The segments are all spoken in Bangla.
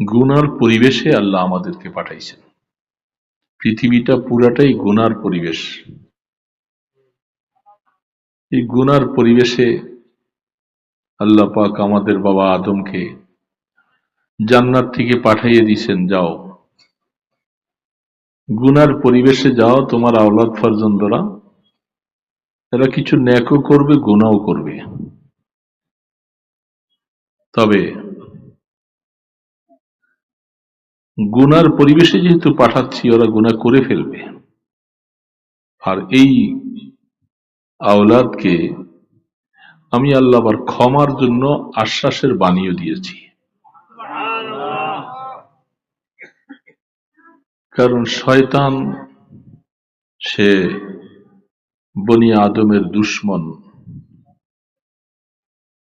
গুনার পরিবেশে আল্লাহ আমাদেরকে পাঠাইছেন। পৃথিবীটা পুরাটাই গুনার পরিবেশ। এই গুনার পরিবেশে আল্লাহ পাক আমাদের বাবা আদমকে জান্নাত থেকে পাঠাইয়ে দিয়েছেন, যাও গুনার পরিবেশে যাও, তোমার আওলাদ ফরজন্দরা এরা কিছু ন্যাকও করবে, গুনাও করবে। তবে গুনার পরিবেশে যেহেতু পাঠাচ্ছি, ওরা গুনাহ করে ফেলবে। আর এই আওলাদকে আমি আল্লাহ আবার ক্ষমার জন্য আশ্বাসের বাণীও দিয়েছি। কারণ শয়তান সে বনি আদমের দুশমন।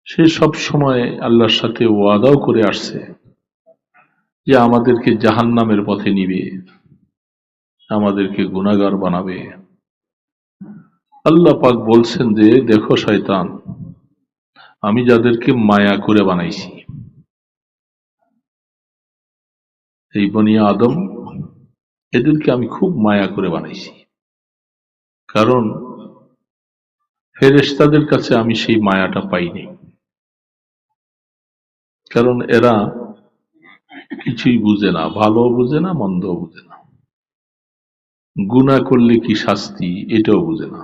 সে সব সময় আল্লাহর সাথে ওয়াদাও করে আসছে যে আমাদেরকে জাহান্নামের পথে নিবে, আমাদেরকে গুনাহগার বানাবে। আল্লাহ পাক বলছেন যে দেখো শয়তান, আমি যাদেরকে মায়া করে বানাইছি, এই বনি আদম, এদেরকে আমি খুব মায়া করে বানাইছি। কারণ ফেরেশতাদের কাছে আমি সেই মায়াটা পাইনি। কারণ এরা কিছুই বুঝে না, ভালো বুঝে না, মন্দ বুঝে না, গুনাহ করলে কি শাস্তি এটাও বুঝে না,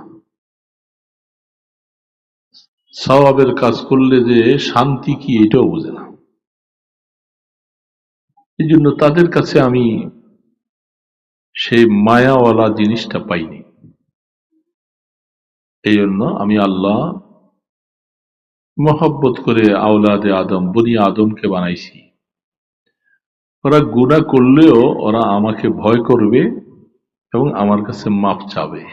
সওয়াবের কাজ করলে যে শান্তি কি এটাও বুঝে না। এই জন্য তাদের কাছে আমি সেই মায়াওয়ালা জিনিসটা পাইনি। এই জন্য আমি আল্লাহ মহব্বত করে আওলাদে আদম বনি আদমকে বানাইছি। ওরা গুনাহ করলেও ওরা আমাকে ভয় করবে এবং আমার কাছে মাপ চাবে,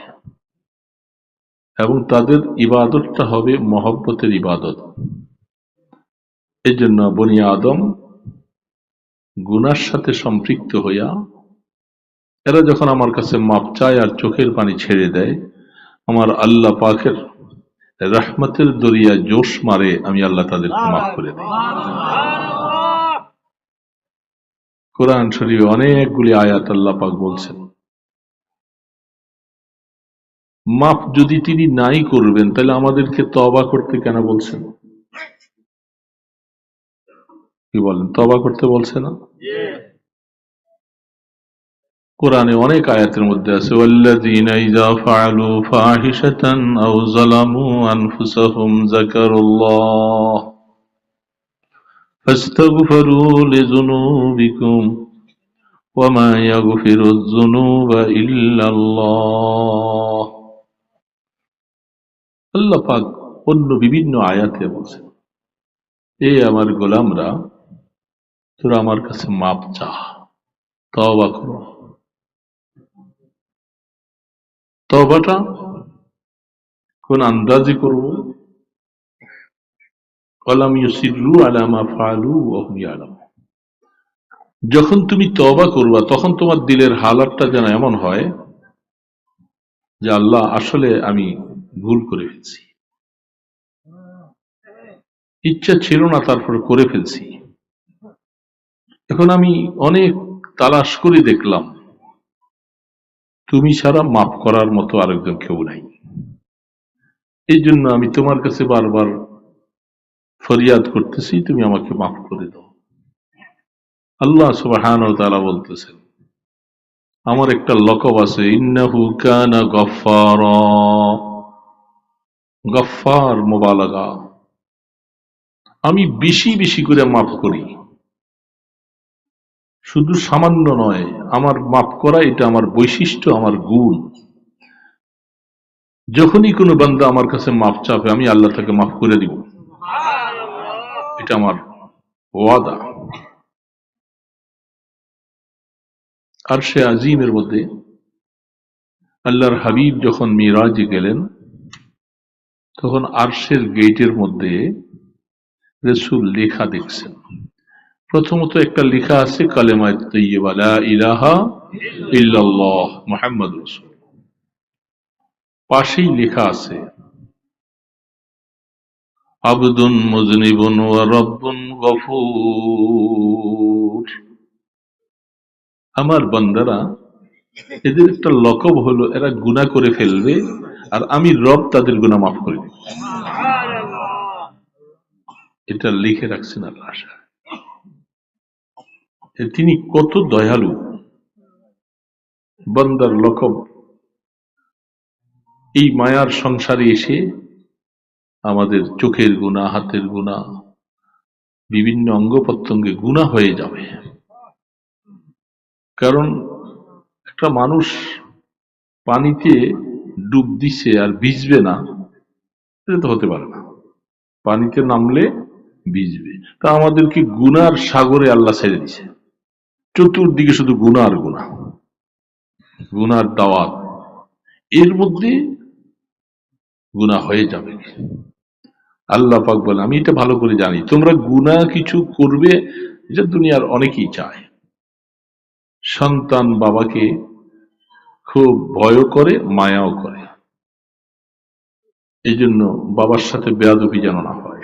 এবং তাদের ইবাদতটা হবে মহব্বতের ইবাদত। এই জন্য বনি আদম গুনার সাথে সম্পৃক্ত হইয়া এরা যখন আমার কাছে মাপ চায় আর চোখের পানি ছেড়ে দেয়, আমার আল্লাহ পাকের রহমতের দরিয়া জোশ মারে, আমি আল্লাহ তাদেরকে মাফ করে দিই। কোরআন শরীফে অনেকগুলি আয়াত আল্লাহ পাক বলছেন, মাফ যদি তিনি নাই করবেন তাহলে আমাদেরকে তওবা করতে কেন বলছেন? কি বলেন, তওবা করতে বলছে না? কোরআনে অনেক আয়াতের মধ্যে আছে, ওয়াল্লাযীনা ইযা ফাআলু ফাহিশাতান আও যালামু আনফুসাহুম যাকারুল্লাহ ফাস্তাগফিরু লিযুনুবিকুম ওয়া মা ইয়াগফিরুয যুনুবা ইল্লাল্লাহ। আল্লাহ পাক অন্য বিভিন্ন আয়াতে বলেছেন, এ আমার গোলামরা, তোরা আমার কাছে মাপ চা, তওবা করো। তওবাটা কোন আন্দাজে করবো? ওয়ালাম ইউসিররু আলা মা ফাআলু ওয়া হুম ইয়ালামুন। যখন তুমি তওবা করবা তখন তোমার দিলের হালাতটা যেন এমন হয় যে আল্লাহ, আসলে আমি ভুল করে ফেলছি, ইচ্ছা ছিল না তারপর করে ফেলছি। এখন আমি অনেক তালাশ করে দেখলাম তুমি ছাড়া মাফ করার মতো আরেকজন কেউ নাই। এই জন্য আমি তোমার কাছে বারবার ফরিয়াদ করতেছি, তুমি আমাকে মাফ করে দাও। আল্লাহ সুবহানাহু ওয়া তাআলা বলতেছেন, আমার একটা লকব আছে, ইন্নাহু কানা গফফারা। গফফার মুবালাগা, আমি বেশি বেশি করে মাফ করি। শুধু সামান্য নয়, আমার মাফ করা এটা আমার বৈশিষ্ট্য, আমার গুণ। যখনই কোনো বান্দা আমার কাছে মাফ চাবে, আমি আল্লাহ তাকে মাফ করে দিব, এটা আমার ওয়াদা। আরশে আজিমের মধ্যে আল্লাহর হাবিব যখন মিরাজে গেলেন, তখন আরশের গেটের মধ্যে রাসূল লেখা দেখছেন। প্রথমত একটা লেখা আছে কালেমায়ে তাইয়্যিবা, লা ইলাহা ইল্লাল্লাহ মুহাম্মাদুর রাসূল। পাশেই লেখা আছে আবদুন মুযনিবুন ওয়া রাব্বুন গফুর। আমার বান্দারা, এদের একটা লকব হলো এরা গুনাহ করে ফেলবে আর আমি রব তাদের গুনাহ মাফ করে দেব। এটা লিখে রাখছেন আল্লাহ। তিনি কত দয়ালু। বান্দার লকব এই মায়ার সংসারে এসে আমাদের চোখের গুনাহ, হাতের গুনাহ, বিভিন্ন অঙ্গ প্রত্যঙ্গে গুনাহ হয়ে যাবে। কারণ একটা মানুষ পানিতে ডুব দিছে আর ভিজবে না, এটা তো হতে পারে না। পানিতে নামলে ভিজবে। তা আমাদেরকে গুনার সাগরে আল্লাহ ছেড়ে দিছে, চতুর্দিকে শুধু গুনাহ আর গুনাহ, গুনার দাওয়াত। এর মধ্যে গুনাহ হয়ে যাবে। আল্লাহ পাক বলে, আমি এটা ভালো করে জানি তোমরা গুনাহ কিছু করবে, এটা দুনিয়ার অনেকেই চায়। সন্তান বাবাকে খুব ভয় করে, মায়াও করে। এই জন্য বাবার সাথে বেয়াদবি যেন না হয়।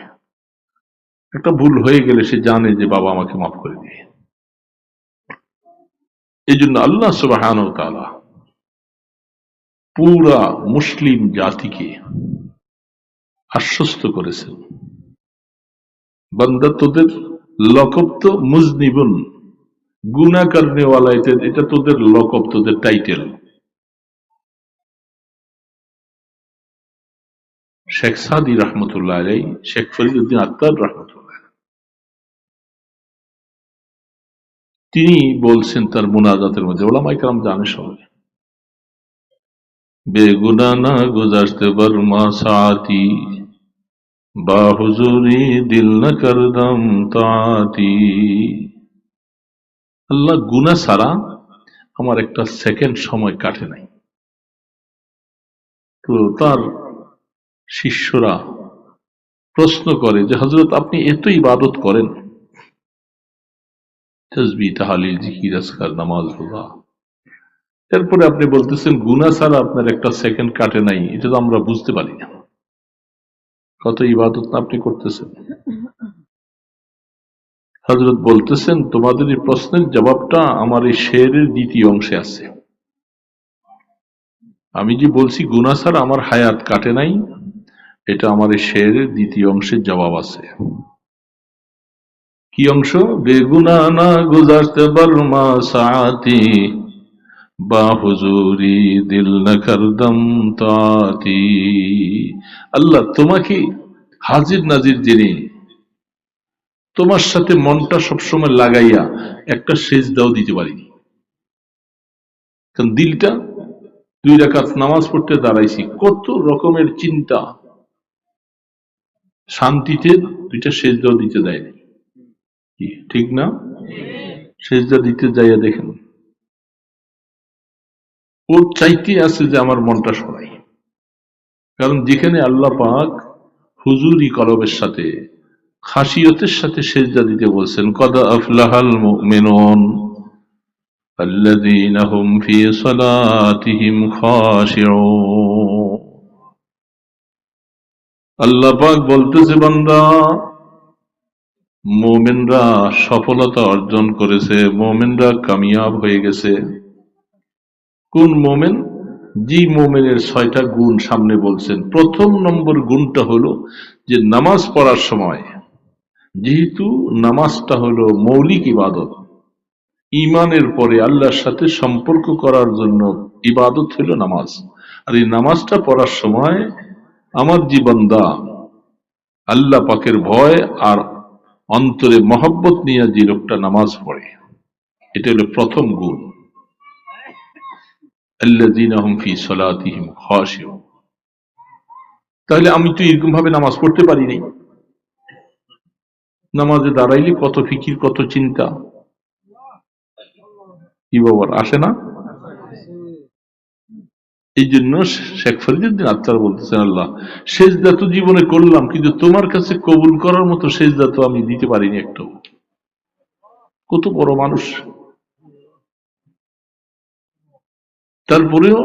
একটা ভুল হয়ে গেলে সে জানে যে বাবা আমাকে মাফ করে দিয়ে। এই জন্য আল্লাহ সুবহানাহু ওয়া তাআলা পুরা মুসলিম জাতিকে আশ্বস্ত করেছেন, বান্দা তোদের লকব তো মুজনিবুন, গুনাহ করনেওয়ালা, এটা তোদের লকব, তোদের টাইটেল। শেখ সাদি রহমতুল্লাহ আলাইহি, শেখ ফরিদউদ্দিন আত্তার রহমতুল্লাহ, তিনি বলছেন তার মুনাজাতের মধ্যে, ওলামায়ে কেরাম জানে সবাই, বেগুনাহ না গুজারতে বর্মা সাআতি, বা হুজুরি দিল না করদম তাআতি। আল্লাহ, গুনাহ ছাড়া আমার একটা সেকেন্ড সময় কাটে নাই। তো তার শিষ্যরা প্রশ্ন করে যে হযরত আপনি এত ইবাদত করেন, তাসবিহ, তাহলিল, জিকির, আজকার, নামাজ, রোজা, এরপরে আপনি বলতেছেন গুনাহ ছাড়া আপনার একটা সেকেন্ড কাটে নাই, এটা তো আমরা বুঝতে পারি না। কত ইবাদত না আপনি করতেছেন। হযরত বলতেছেন, তোমাদের এই প্রশ্নের জবাবটা আমার এই শেরের দ্বিতীয় অংশে আছে। আমি যে বলছি গুনাহ ছাড়া আমার হায়াত কাটে নাই, এটা আমার এই শেরের দ্বিতীয় অংশের জবাব আছে। কি অংশ? বেগুনাহ না গুজারতে বর্মা সাআতি, বা হুজুরি দিল না করদম তাআতি। আল্লাহ, তোমাকে হাজির নাজির জেনে তোমার সাথে মনটা সবসময় লাগাইয়া একটা সেজদাও দিতে পারিনি। কারণ দিলটা, 2 রাকাত নামাজ পড়তে দাঁড়াইছি, কত রকমের চিন্তা, শান্তিতে 2টা সেজদাও দিতে দেয়নি। ঠিক না? সেজদা দিতে যাইয়া দেখেন ও চাইতে আছে যে আমার মনটা সরাই। কারণ যেখানে আল্লাহ পাক হুজুরি কলবের সাথে, খাশিয়তের সাথে সেজদা দিতে বলছেন, কদ আফলাহাল মুমিনুন আল্লাযীনা হুম ফি সালাতিহিম খাশিউন। আল্লাহ পাক বলতেছে, বান্দা, মুমিনরা সফলতা অর্জন করেছে, মুমিনরা কামিয়াব হয়ে গেছে। কোন মুমিন? যে মুমিনের 6টা গুণ সামনে বলছেন। প্রথম নম্বর গুণটা হলো যে নামাজ পড়ার সময়, যেহেতু নামাজটা হলো মৌলিক ইবাদত, ঈমানের পরে আল্লাহর সাথে সম্পর্ক করার জন্য ইবাদত হলো নামাজ। আর এই নামাজটা পড়ার সময় আমার যে বান্দা আল্লাহ পাকের ভয় আর অন্তরে মহব্বত নিয়ে যে লোকটা নামাজ পড়ে, এটা হলো প্রথম গুণ। আল্লাযীনা হুম ফি সালাতিহিম খাশিউন। তাহলে আমি তো এরকম ভাবে নামাজ পড়তে পারি নাই। নামাজে দাঁড়াইলে কত ফিকির, কত চিন্তা, কি বাবার আসে না? এই জন্য শেখ ফরিদউদ্দিন আত্তার বলতেছেন, আল্লাহ, সেজদা তো জীবনে করলাম, কিন্তু তোমার কাছে কবুল করার মতো সেজদা তো আমি দিতে পারিনি একটু। কত বড় মানুষ। তারপরেও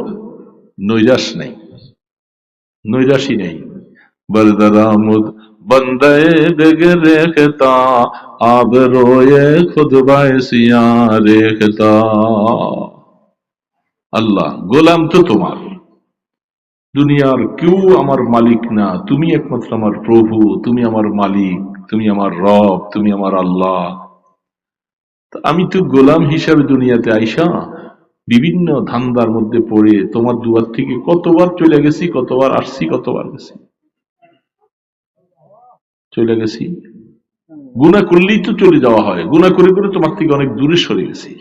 নৈরাশ নেই, নৈরাশী নেই। বরদারামুদ बंदे बगैर रेखता आब रोए खुद बायसिया रेखता। আল্লাহ, গোলাম তো তোমার, দুনিয়ার কেউ আমার মালিক না, তুমি একমাত্র আমার প্রভু, তুমি আমার মালিক, তুমি আমার রব, তুমি আমার আল্লাহ। আমি তো গোলাম হিসাবে দুনিয়াতে আইসা বিভিন্ন ধান্দার মধ্যে পড়ে তোমার দুয়ার থেকে কতবার চলে গেছি, কতবার আসছি, কতবার গেছি, চলে গেছি। গুনাহ করলেই তো চলে যাওয়া হয়, গুনাহ করে করে তোমার থেকে অনেক দূরে সরে গেছি।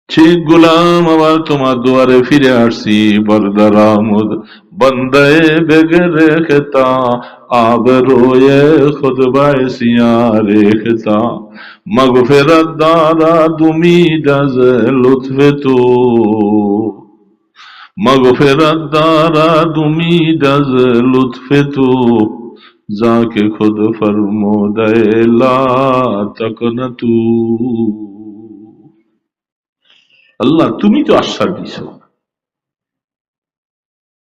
সে গোলাম আবার তোমার দুয়ারে ফিরে আসছি, বরদারামুদ বন্দায়ে বেগে রেখতা আব রোয়ে খুদ বাইসিয়া রেখতা মগফিরাত দারা দুমি দাজ লুৎফে তো मगफिरत दारा दुमी दज लुत्फे तो जाके खुद फरमोदे ला तकन तू। আল্লাহ, তুমি তো আশ্বাস দিছো,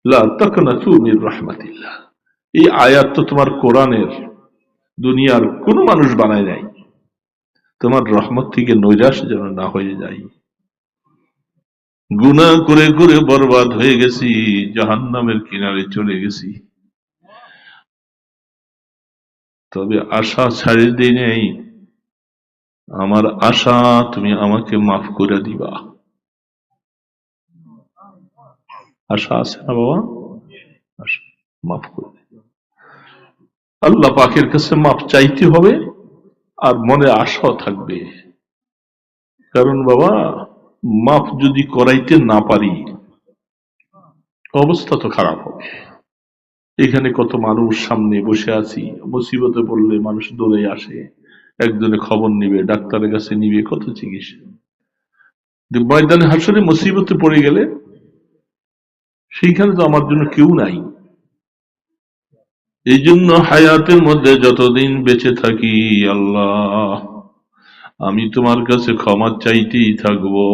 লা তাকনাতু মির রাহমাতিল্লাহ। এই আয়াত তো তোমার কোরআনের, দুনিয়ার কোন মানুষ বানায় নাই। তোমার রহমত থেকে নৈরাশ যেন না হয়ে যায়। গুনাহ করে করে বরবাদ হয়ে গেছি, জাহান্নামের কিনারে চলে গেছি, তবে আশা ছাড়ি দিই নেই। আমার আশা তুমি আমাকে মাফ করে দিবা। আশা আছে না বাবা? আশা মাফ করে দিবা। আল্লাহ পাকের কাছে মাফ চাইতে হবে, আর মনে আশাও থাকবে। কারণ বাবা, মাফ যদি করাইতে না পারি, অবস্থা তো খারাপ হবে। এখানে কত মানুষ সামনে বসে আছি, মুসিবতে পড়লে মানুষ দৌড়ে আসে, একজনে খবর নিবে, ডাক্তারের কাছে নিবে, কত চিকিৎসা। ময়দানে হাসরে মুসিবতে পড়ে গেলে সেইখানে তো আমার জন্য কেউ নাই। এই জন্য হায়াতের মধ্যে যতদিন বেঁচে থাকি, আল্লাহ আমি তোমার কাছে ক্ষমা চাইতেই থাকবো।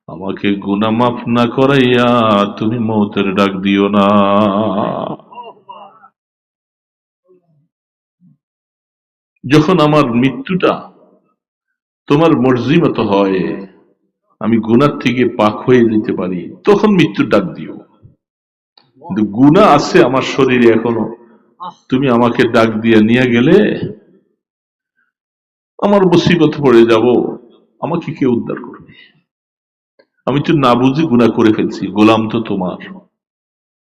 আমাকে গুনাহ মাফ না করাইয়া তুমি মৌতের ডাক দিও না। যখন আমার মৃত্যুটা তোমার মর্জি মতো হয়, আমি গুনার থেকে পাক হয়ে যেতে পারি, তখন মৃত্যুর ডাক দিও। কিন্তু গুনাহ আছে আমার শরীরে এখনো, তুমি আমাকে ডাক দিয়ে নিয়ে গেলে আমার মুসিবত পড়ে যাব, আমাকে কে উদ্ধার করবে? আমি তো না বুঝি গুনাহ করে ফেলছি, গোলাম তো তোমার।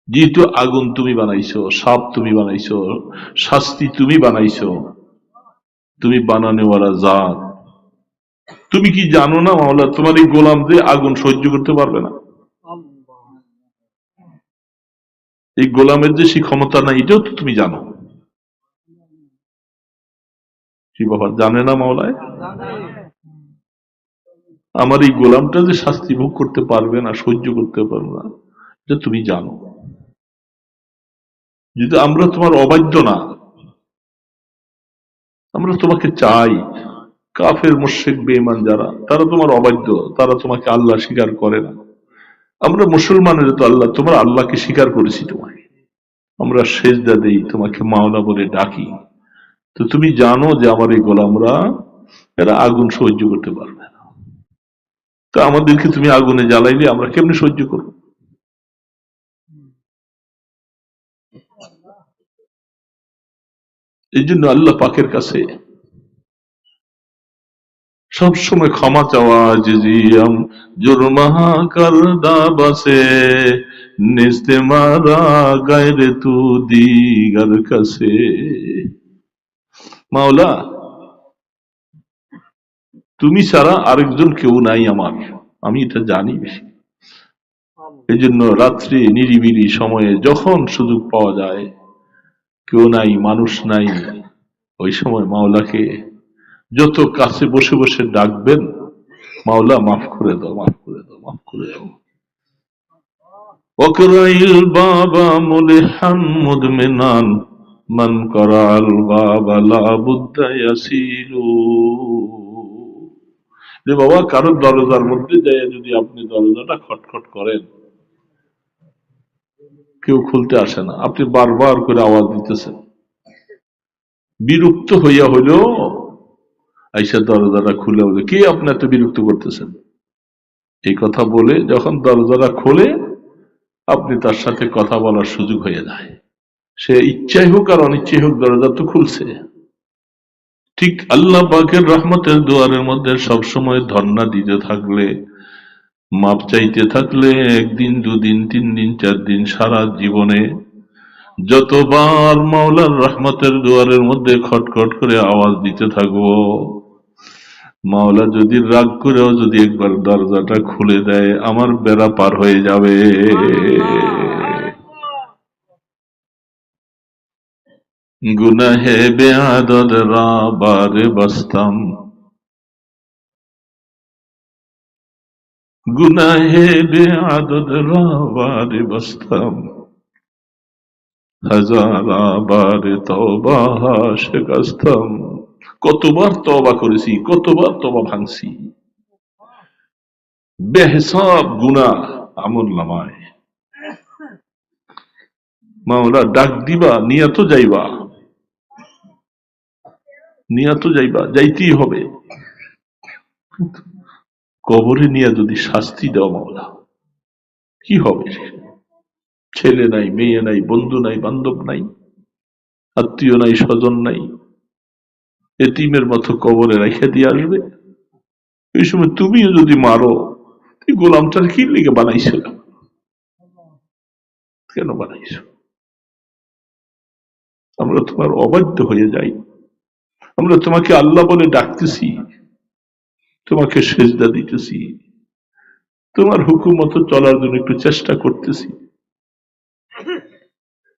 যেহেতু আগুন তুমি বানাইছো, সাপ তুমি বানাইছো, শাস্তি তুমি বানাইছো, তুমি বানানোওয়ালা জাত। তুমি কি জানো না মাওলা, তোমার এই গোলাম যে আগুন সহ্য করতে পারবে না? এই গোলামের যে সে ক্ষমতা নাই, এটাও তো তুমি জানো। কি বাবা, জানে না মাওলায়? আমার এই গোলামটা যে শাস্তি ভোগ করতে পারবে না, সহ্য করতে পারবে না, এটা তুমি জানো। যদি আমরা তোমার অবাধ্য না, আমরা তোমাকে চাই। কাফের মুশরিক বেঈমান যারা, তারা তোমার অবাধ্য, তারা তোমাকে আল্লাহ স্বীকার করে না। আমরা মুসলমানের তো আল্লাহ, তোমার আল্লাহকে স্বীকার করেছি তোমাকে, আমরা সেজদা দেই, তোমাকে মাওলা বলে ডাকি। তো তুমি জানো যে আমার এই গোলামরা, এরা আগুন সহ্য করতে পারবে না। তো আমাদেরকে তুমি আগুনে জ্বালাইলে আমরা কেমনে সহ্য করবো? এই জন্য আল্লাহ পাকের কাছে সবসময় ক্ষমা চাওয়া, জিজিয়াম জুরমাহা করদা বাসে নিস্তে মারা গায়রে তু দিগার কাছে। মাওলা, তুমি ছাড়া আরেকজন কেউ নাই আমার, আমি এটা জানি বেশি। এই জন্য রাত্রি নিরিবিলি সময়ে যখন সুযোগ পাওয়া যায়, কেউ নাই, মানুষ নাই, ওই সময় মাওলাকে যত কাছে বসে বসে ডাকবেন, মাওলা মাফ করে দাও, মাফ করে দাও, মাফ করে দাও। ওকরাইল বাবা মুলিহান মুদমিনান মান করাল বাবা লা বুদ্দা ইয়াসিলু। যে বাবা, কারো দরজার মধ্যে যায় যদি আপনি দরজাটা খটখট করেন, কেউ খুলতে আসে না, আপনি বারবার করে আওয়াজ দিতেছেন, বিরক্ত হইয়া হইলেও আইসা দরজাটা খুলে বলে, কে আপনি এত বিরক্ত করতেছেন, এই কথা বলে যখন দরজাটা খোলে আপনি তার সাথে কথা বলার সুযোগ হয়ে যায়। সে ইচ্ছাই হোক আর অনিচ্ছাই হোক দরজা তো খুলছে। ঠিক আল্লাহ পাকের রহমতের দুয়ারের মধ্যে সবসময় ধর্ণা দিতে থাকলে, মাপ চাইতে থাকলে, একদিন, দুদিন, 3 দিন, 4 দিন, সারা জীবনে যতবার মাওলার রহমতের দুয়ারের মধ্যে খটখট করে আওয়াজ দিতে থাকবো, মাওলা যদি রাগ করেও যদি একবার দরজাটা খুলে দেয়, আমার বেড়া পার হয়ে যাবে। গুনাহে বেআদত রাবারে বস্তম, গুনাহে বেআদত রাবারে বস্তম, হাজারা বারে তওবা শিকস্তম। কতবার তওবা করেছি, কতবার তওবা ভাঙছি, বেহিসাব গুনাহ আমল নামায়। মাওলা ডাক দিবা, নিয়ত যাইবা, নিয়ত যাইবা, যাইতেই হবে। কবরে নিয়ে যদি শাস্তি দাও মাওলা, কি হবে? ছেলে নাই, মেয়ে নাই, বন্ধু নাই, বান্ধব নাই, আত্মীয় নাই, স্বজন নাই, এতিমের মতো কবরে রেখে দিয়ে আসবে। এই সময় তুমিও যদি মারো, এই গোলামটার কি লিগে বানাইছিল, কেন বানাইছো? আমরা তোমার অবাধ্য হয়ে যাই, আমরা তোমাকে আল্লাহ বলে ডাকতেছি, তোমাকে সেজদা দিতেছি, তোমার হুকুম মতো চলার জন্য একটু চেষ্টা করতেছি।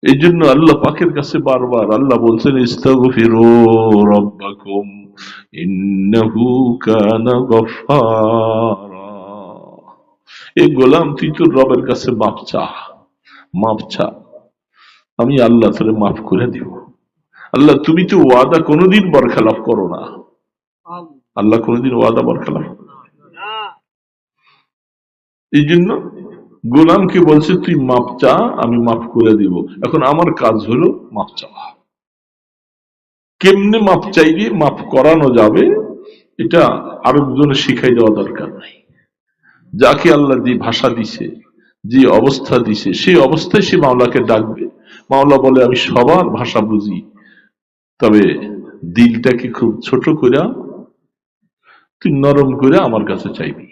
এই জন্য আল্লাহ পাকের কাছে বারবার আল্লাহ বলছেন, ইস্তাগফিরু রাব্বাকুম ইন্নাহু কানা গফফারা। এই গোলাম, তুই তোর রবের কাছে মাপ চা, মাপ চা, আমি আল্লাহ তোরে মাফ করে দিব। আল্লাহ তুমি তো ওয়াদা কোনোদিন বরখেলাফ করো না, আল্লাহ কোনোদিন ওয়াদা বরখেলাফ। এই জন্য গোলামকে বলছে, তুই মাপ চা, আমি মাফ করে দিব। এখন আমার কাজ হলো মাপ চাওয়া। কেমনে মাপ চাইলে মাফ করানো যাবে, এটা আরেকজনে শিখাই দেওয়া দরকার নাই। যাকে আল্লাহ যে ভাষা দিছে, যে অবস্থা দিছে, সেই অবস্থায় সে মাওলাকে ডাকবে। মাওলা বলে, আমি সবার ভাষা বুঝি, তবে দিলটাকে খুব ছোট করে তুই নরম করে আমার কাছে চাইবি।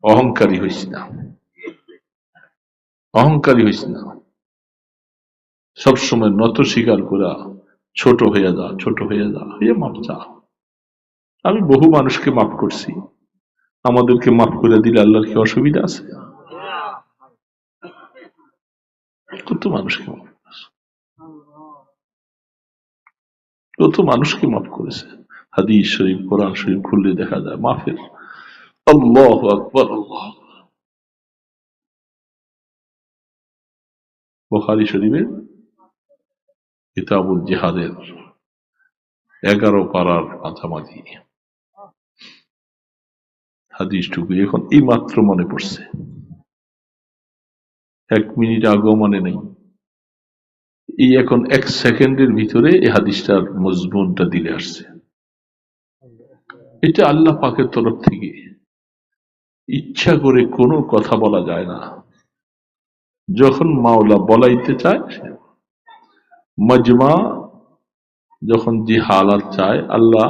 অহংকারী হইস না, অহংকারী হইস না, সবসময় নত স্বীকার করা, ছোট হয়ে যা, ছোট হয়ে যা, হয়ে মাপ চা। আমি বহু মানুষকে মাফ করছি, আমাদেরকে মাফ করে দিলে আল্লাহর কি অসুবিধা আছে? কত মানুষকে মাফ করেছে, কত মানুষকে মাফ করেছে। হাদিস শরীফ, কোরআন শরীফ খুললে দেখা যায় মাফের। আল্লাহু আকবার, আল্লাহ। বুখারী শরীফের কিতাবুল জিহাদের 11 পারার মাঝামাঝি হাদিসটুকু এখন এই মাত্র মনে পড়ছে, 1 মিনিট আগেও মনে নেই। এই এখন 1 সেকেন্ডের ভিতরে এই হাদিসটার মজমুনটা দিলে আসছে। এটা আল্লাহ পাকের তরফ থেকে, ইচ্ছা করে কোনো কথা বলা যায় না। যখন মাওলা বলাইতে চায়, মজমা যখন যে হালাত চায়, আল্লাহ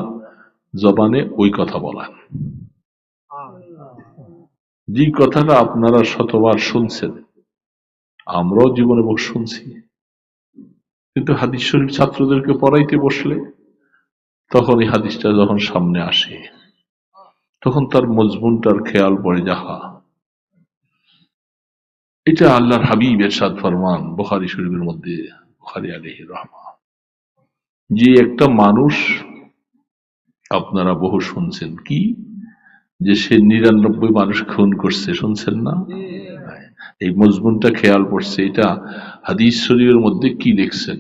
জবানে ওই কথা বলান। যে কথাটা আপনারা শতবার শুনছেন, আমরাও জীবনে বহু শুনছি, কিন্তু হাদিস শরীফ ছাত্রদেরকে পড়াইতে বসলে তখন এই হাদিসটা যখন সামনে আসে, তখন তার মজমুনটার খেয়াল পড়ে, যাহা, এটা আল্লাহর হাবিব ইরশাদ ফরমান বুখারী শরীফের মধ্যে, বুখারী আলাইহির রহমা, যে একটা মানুষ আপনারা বহু শুনছেন, কি যে সে 99 মানুষ খুন করছে, শুনছেন না? এই মজমুনটা খেয়াল পড়ছে, এটা হাদিস শরীফের মধ্যে কি লিখছেন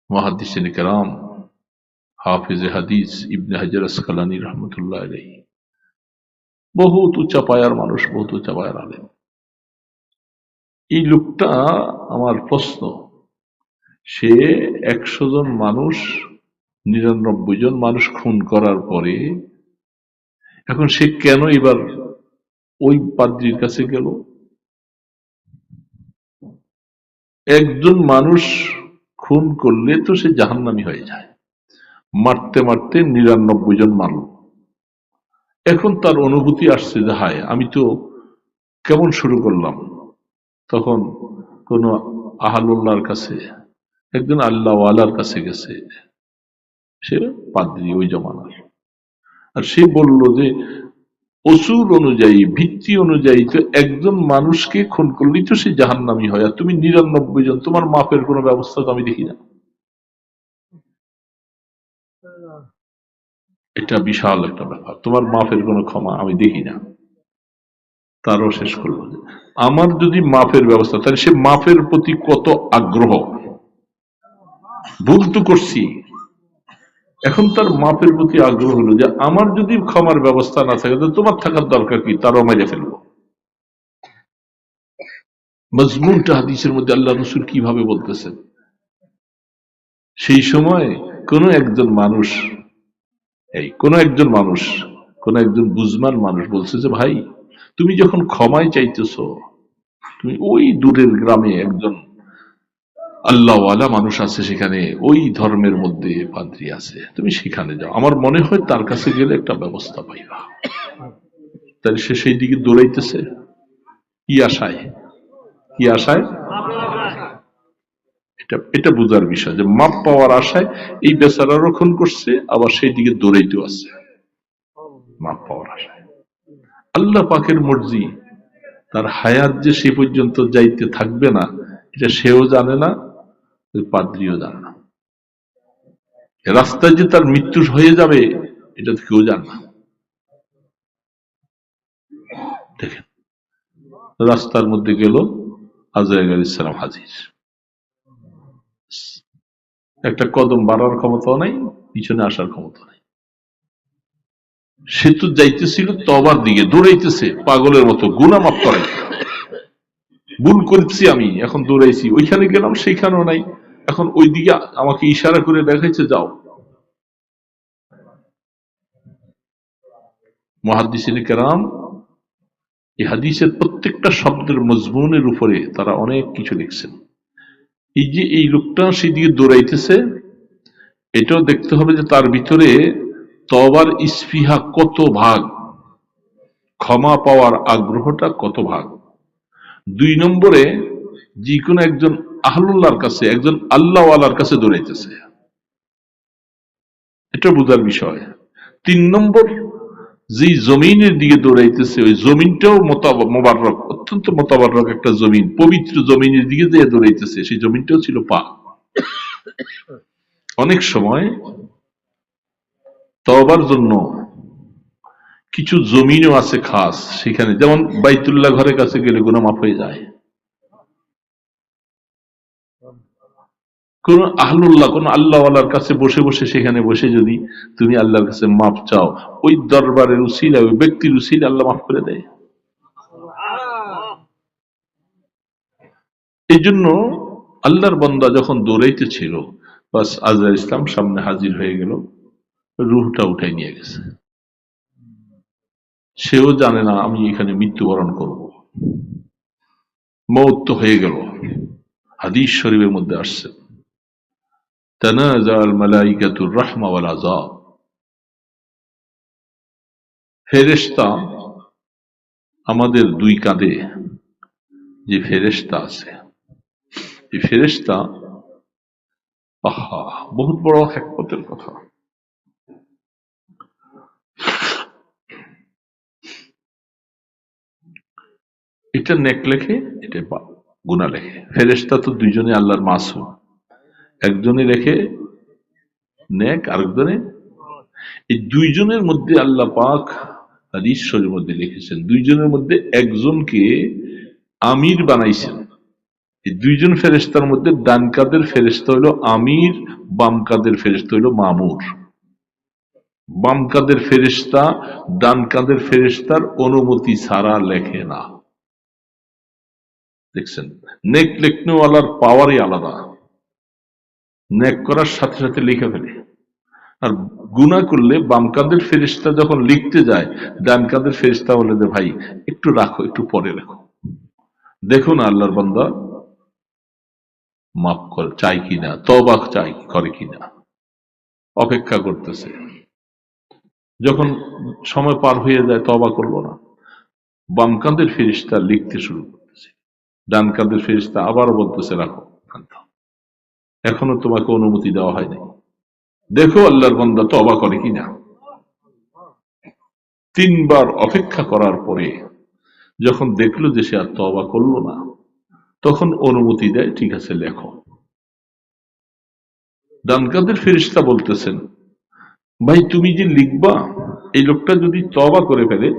মুহাদ্দিসিন কেরাম, হাফিজে হাদিস ইবনে হাজার আসকালানী রহমতুল্লাহ আলাইহি, বহুত উচ্চা পায়ার মানুষ, বহুত উচ্চা পায়ার আলেম। এই লোকটা, আমার প্রশ্ন, সে 100 জন মানুষ, 99 জন মানুষ খুন করার পরে এখন সে কেন এবার ওই পাদ্রীর কাছে গেল? একজন মানুষ খুন করলে তো সে জাহান্নামী হয়ে যায়, মারতে মারতে 99 জন মারল। এখন তার অনুভূতি আসছে যে হায়, আমি তো কেমন শুরু করলাম। তখন কোন আহলুল্লাহর কাছে, একজন আল্লাহওয়ালার কাছে গেছে, সে পাদ্রী ওই জমানার। আর সে বলল যে অসুল অনুযায়ী, ভিত্তি অনুযায়ী তো একজন মানুষকে খুন করলেই তো সে জাহান্নামী হয়, আর তুমি 99 জন, তোমার মাপের কোনো ব্যবস্থা তো আমি দেখি না। এটা বিশাল একটা ব্যাপার, তোমার মাপের কোনো ক্ষমা আমি দেখি না। তারও শেষ করলো যে আমার যদি মাপের ব্যবস্থা, তাহলে সে মাপের প্রতি কত আগ্রহ। ভুল তো করছি, এখন তার মাপের প্রতি আগ্রহ হলো যে আমার যদি ক্ষমার ব্যবস্থা না থাকে তো তোমার থাকার দরকার কি, তারও মেরে ফেলবো। মজমুনটা হাদিসের মধ্যে আল্লাহ রসুল কিভাবে বলতেছেন। সেই সময় কোন একজন মানুষ, কোন একজন বুঝমান মানুষ বলছে যে ভাই, তুমি যখন ক্ষমায় চাইতেছ, তুমি ওই দূরের গ্রামে একজন আল্লাহওয়ালা মানুষ আছে, সেখানে ওই ধর্মের মধ্যে পাদ্রী আছে, তুমি সেখানে যাও, আমার মনে হয় তার কাছে গেলে একটা ব্যবস্থা পাইবা। তাহলে সে সেই দিকে দৌড়াইতেছে কি আশায়? কি আশায়? এটা এটা বোঝার বিষয় যে মাপ পাওয়ার আশায় এই বেচারারও খুন করছে, আবার সেই দিকে দৌড়াইতেও আছে মাপ পাওয়ার আশায়। আল্লাহ পাকের মর্জি, তার হায়াত যে সে পর্যন্ত যাইতে থাকবে না, এটা সেও জানে না, ওই পাদ্রীও জানে না। রাস্তায় যে তার মৃত্যু হয়ে যাবে, এটা তো কেউ জানে না। দেখেন, রাস্তার মধ্যে গেল, আজরাইল আলাইহিস সালাম হাজির। একটা কদম বাড়ার ক্ষমতাও নাই, পিছনে আসার ক্ষমতা নাই। সে তো যাইতেছিল তওবার দিকে, দৌড়াইতেছে পাগলের মতো, গুনাহ মাফ করাই। ভুল করছি আমি, এখন দৌড়াইছি, ওইখানে গেলাম, সেইখানেও নাই, এখন ওই দিকে আমাকে ইশারা করে দেখাইছে যাও। মুহাদ্দিসিনে কেরাম এই হাদিসের প্রত্যেকটা শব্দের মজমুনের উপরে তারা অনেক কিছু লিখছেন। এই যে এই লোকটা সেদিকে দৌড়াইতেছে, এটাও দেখতে হবে যে তার ভিতরে তওবার ইসফিহা কত ভাগ, ক্ষমা পাওয়ার আগ্রহটা কত ভাগ। 2 নম্বরে, যে কোনো একজন আহলুল্লাহর কাছে, একজন আল্লাহওয়ালার কাছে দৌড়াইতেছে, এটা বোঝার বিষয়। 3 নম্বর, যে জমিনের দিকে দৌড়াইতেছে, ওই জমিনটাও মোবারক, অত্যন্ত মোতাবারক একটা জমিন, পবিত্র জমিনের দিকে যে দৌড়াইতেছে, সেই জমিনটাও ছিল পাক। অনেক সময় তওবার জন্য কিছু জমিনও আছে খাস, সেখানে যেমন বাইতুল্লাহ ঘরের কাছে গেলে গুনাহ মাফ হয়ে যায়। কোন আহলুল্লাহ, কোন আল্লাহওয়ালার কাছে বসে বসে, সেখানে বসে যদি তুমি আল্লাহর কাছে মাফ চাও, ওই দরবারের উসিলা, ওই ব্যক্তির উসিলা আল্লাহ মাফ করে দেয়। এই জন্য আল্লাহর বান্দা যখন দৌড়াইতেছিল, বাস আজরাইল ইসলাম সামনে হাজির হয়ে গেল, রূহটা উঠাই নিয়ে গেছে। সেও জানে না আমি এখানে মৃত্যুবরণ করব, মওত তো হয়ে গেল। হাদিস শরীফের মধ্যে আসছে, তানাজাল মালাইকাতুর রাহমা ওয়াল আযাব, ফেরেশতা আমাদের 2 কাঁধে যে ফেরেশতা আছে, এই ফেরেশতা, আহা, বহুত বড় হিকমতের কথা। এটা নেক লেখে, এটা গুনাহ লেখে। ফেরেশতা তো 2জনে আল্লাহর মাসুম, একজনে লেখে নেক, আরেকজনে। এই 2জনের মধ্যে আল্লাহ পাক হাদিস শরীফের মধ্যে লিখেছেন, 2জনের মধ্যে একজনকে আমির বানাইছেন। এই 2জন ফেরেশতার মধ্যে ডান কাঁধের ফেরেশতা হইল আমির, বাম কাঁধের ফেরেশতা হইল মামুর। বাম কাঁধের ফেরেশতা ডান কাঁধের ফেরেশতার অনুমতি ছাড়া লেখে না। দেখছেন, নেক লেখনেওয়ালার পাওয়ারই আলাদা, নেক করার সাথে সাথে লিখে ফেলে। আর গুনাহ করলে বাম কাঁধের ফেরেশতা যখন লিখতে যায়, ডান কাঁধের ফেরেশতা বলে যে ভাই একটু রাখো, একটু পরে রাখো, দেখো না আল্লাহর বান্দা মাফ করে চাই কিনা, তওবা চাই করে কিনা, অপেক্ষা করতেছে। যখন সময় পার হয়ে যায় তওবা করলো না, বাম কাঁধের ফেরেশতা লিখতে শুরু করতেছে, ডান কাঁধের ফেরেশতা আবার বলতেছে রাখো, এখনো তোমাকে অনুমতি দেওয়া হয়নি, দেখো আল্লাহর বান্দা তওবা করে কিনা। তিনবার অপেক্ষা করার পরে যখন দেখলো যে সে আর তওবা করলো না, তখন অনুমতি দেয়, ঠিক আছে লেখো। ডান কাঁধের ফেরেশতা বলতেছেন ভাই তুমি যে লিখবা, এই লোকটা যদি তওবা করে ফেলে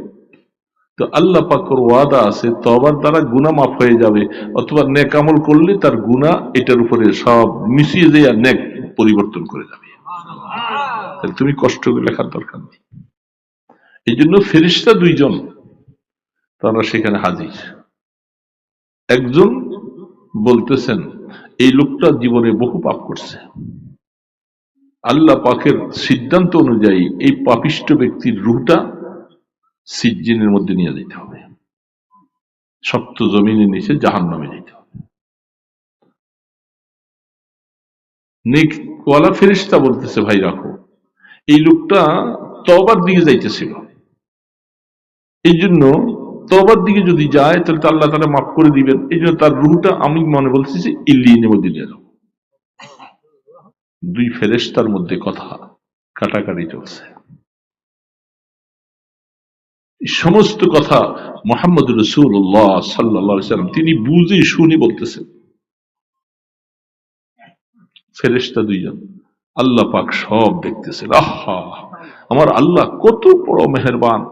তো আল্লাহ পাকের ওয়াদা আছে তওবার দ্বারা গুনাহ মাফ হয়ে যাবে, অথবা নেক আমল করলে তার গুনাহ এটার উপরে সব মিশিয়ে যায় আর নেক পরিবর্তন করে যাবে, তাহলে তুমি কষ্ট করে লেখার দরকার নেই। এই জন্য ফেরেশতা দুইজন তারা সেখানে হাজির। একজন বলতেছেন এই লোকটা জীবনে বহু পাপ করছে, আল্লাহ পাকের সিদ্ধান্ত অনুযায়ী এই পাপিষ্ট ব্যক্তির রূহটা সিজ্জিনের মধ্যে নিয়ে যেতে হবে, শক্ত জমিনের নিচে জাহান্নামে যেতে হবে। নেকওয়ালা ফেরেশতা বলতেছে ভাই রাখো, এই লোকটা তওবার দিকে যাইতেছিল, এই জন্য তওবার দিকে যদি যায় তাহলে তো আল্লাহ তাআলা মাফ করে দিবেন, এই জন্য তার রূহটা আমি মনে বলতেছি ইল্লিয়িনের মধ্যে নিয়ে যাও। দুই ফেরেশতার মধ্যে কথা কাটাকাটি চলছে। সমস্ত কথা মুহাম্মদ রাসূলুল্লাহ সাল্লাল্লাহু আলাইহি ওয়াসাল্লাম তিনি বুঝে শুনে বলতেছেন। ফেরেশতা দুইজন, আল্লাহ পাক সব দেখতেছেন। আহা, আমার আল্লাহ কত বড় মেহেরবান।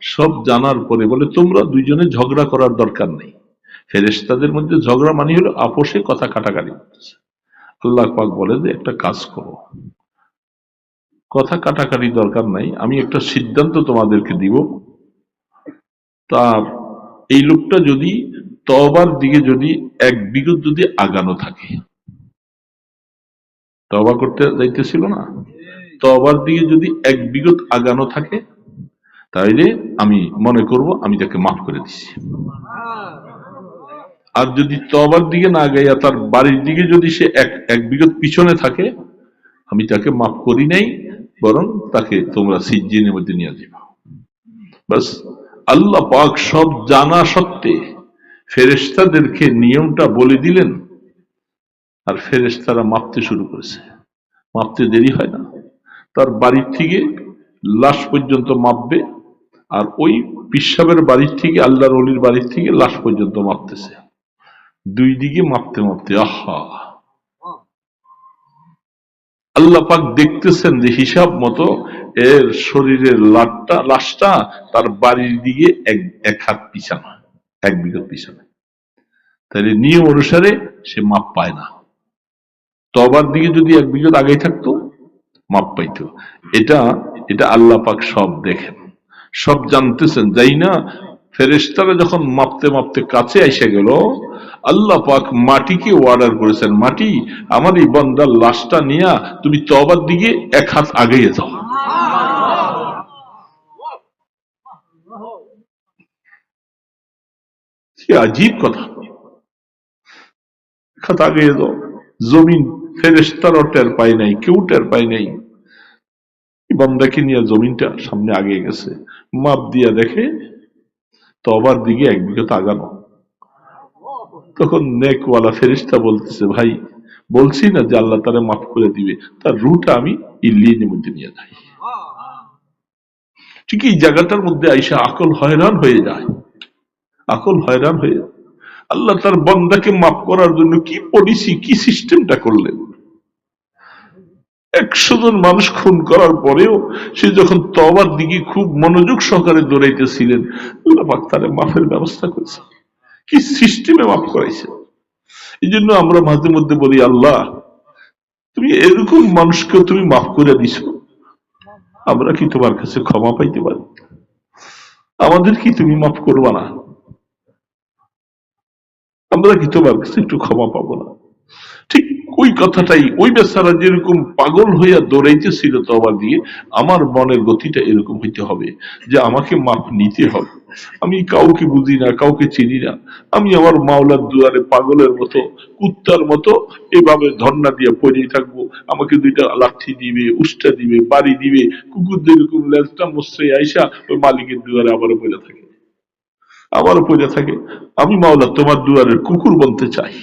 সব জানার পরে বলে তোমরা দুইজনে ঝগড়া করার দরকার নেই। ফেরেশতাদের মধ্যে ঝগড়া মানে হলো আপোষে কথা কাটাকাটি করতেছে। আল্লাহ পাক বলে যে একটা কাজ করো, কথা কাটাকাটি দরকার নাই, আমি একটা সিদ্ধান্ত তোমাদেরকে দিব। তার এই লোকটা যদি তওবার দিকে যদি এক বিগত যদি আগানো থাকে, তওবা করতে যাইতেছিল না, তওবার দিকে যদি এক বিগত আগানো থাকে তাইলে আমি মনে করব আমি তাকে মাফ করে দিছি। আর যদি তওবার দিকে না গাইয়া তার বাড়ির দিকে যদি সে এক বিগত পিছনে থাকে, আমি তাকে মাফ করি নাই, বরং তাকে তোমরা সিজ্জিনের মধ্যে নিয়ে যাবে। বাস আল্লাহ পাক সব জানা সত্ত্বে ফেরেশতাদেরকে নিয়মটা বলে দিলেন, আর ফেরেশতারা মাপতে শুরু করেছে। মাপতে দেরি হয় না, তার বাড়ির থেকে লাশ পর্যন্ত মাপবে, আর ওই পিসাবের বাড়ির থেকে আল্লাহর ওলির বাড়ির থেকে লাশ পর্যন্ত মাপতেছে। দুই দিকে মাপতে মাপতে আহা, আল্লাহ পাক দেখতেছেন যে হিসাব মতো এর শরীরের লাশটা তার বাড়ির দিকে এক হাত পিছানো, এক বিগত পিছনে, তাহলে নিয়ম অনুসারে সে মাপ পায় না। তওবার দিকে যদি এক বিগত আগেই থাকতো মাপ পাইতো। এটা এটা আল্লাহ পাক সব দেখেন, সব জানতেছেন। যাই না ফেরেশতারা যখন মাপতে মাপতে কাছে এসে গেল, আল্লাহ পাক মাটিকে অর্ডার করেছেন, মাটি আমার এই বান্দার লাশটা নিয়ে তুমি তওবার দিকে এক হাত আগিয়ে যাও। কি আজীব কথা, এক হাত আগিয়ে যাও। জমিন ফেরেশতারও টের পায় নাই, কেউ টের পায় নাই। বান্দাকে নিয়ে জমিনটা সামনে আগিয়ে গেছে, মাপ দিয়া দেখে তওবার দিকে এক বিগত আগানো। তখন নেকওয়ালা ফেরেশতা বলতেছে ভাই বলছি না যে আল্লাহ তারে মাফ করে দিবে, তার রুটা আমি ইল্লিয়িনের মধ্যে নিয়ে যাই। ঠিক এই জায়গাটার মধ্যে আইসা আকল হয়রান হয়ে যায়, আকল হয়রান হয়ে যায়। আল্লাহ তার বান্দাকে মাফ করার জন্য কি পলিসি, কি সিস্টেমটা করলেন। 100 জন মানুষ খুন করার পরেও সে যখন তওবার দিকে খুব মনোযোগ সহকারে দৌড়াইতেছিলেন, আল্লাহ পাক তারে মাফের ব্যবস্থা করেছে, কি সিস্টেমে মাফ করাইছে। এই জন্য আমরা মাঝে মধ্যে বলি আল্লাহ তুমি এরকম মানুষকে তুমি মাফ করে দিছো, আমরা কি তোমার কাছে ক্ষমা পাইতে পারি? আমাদের কি তুমি মাফ করবা না? আমরা কি তোমার কাছে একটু ক্ষমা পাবো না? ঠিক ওই কথাটাই, ওই বেচারা যেরকম পাগল হইয়া দৌড়াইতেছিল তওবা দিয়ে, আমার মনের গতিটা এরকম হইতে হবে যে আমাকে মাপ নিতে হবে। আমি কাউকে বুঝি না, কাউকে চিনি না, আমি আমার মাওলার দুয়ারে পাগলের মতো, কুত্তার মতো এভাবে ধর্ণা দিয়ে পড়ে থাকবো। আমাকে দুইটা লাঠি দিবে, উষ্টা দিবে, বাড়ি দিবে, কুকুর যেরকম লেজটা মুসরে আইসা ওই মালিকের দুয়ারে আবারও পড়ে থাকে, আবারও পড়ে থাকে। আমি মাওলা তোমার দুয়ারের কুকুর বলতে চাই,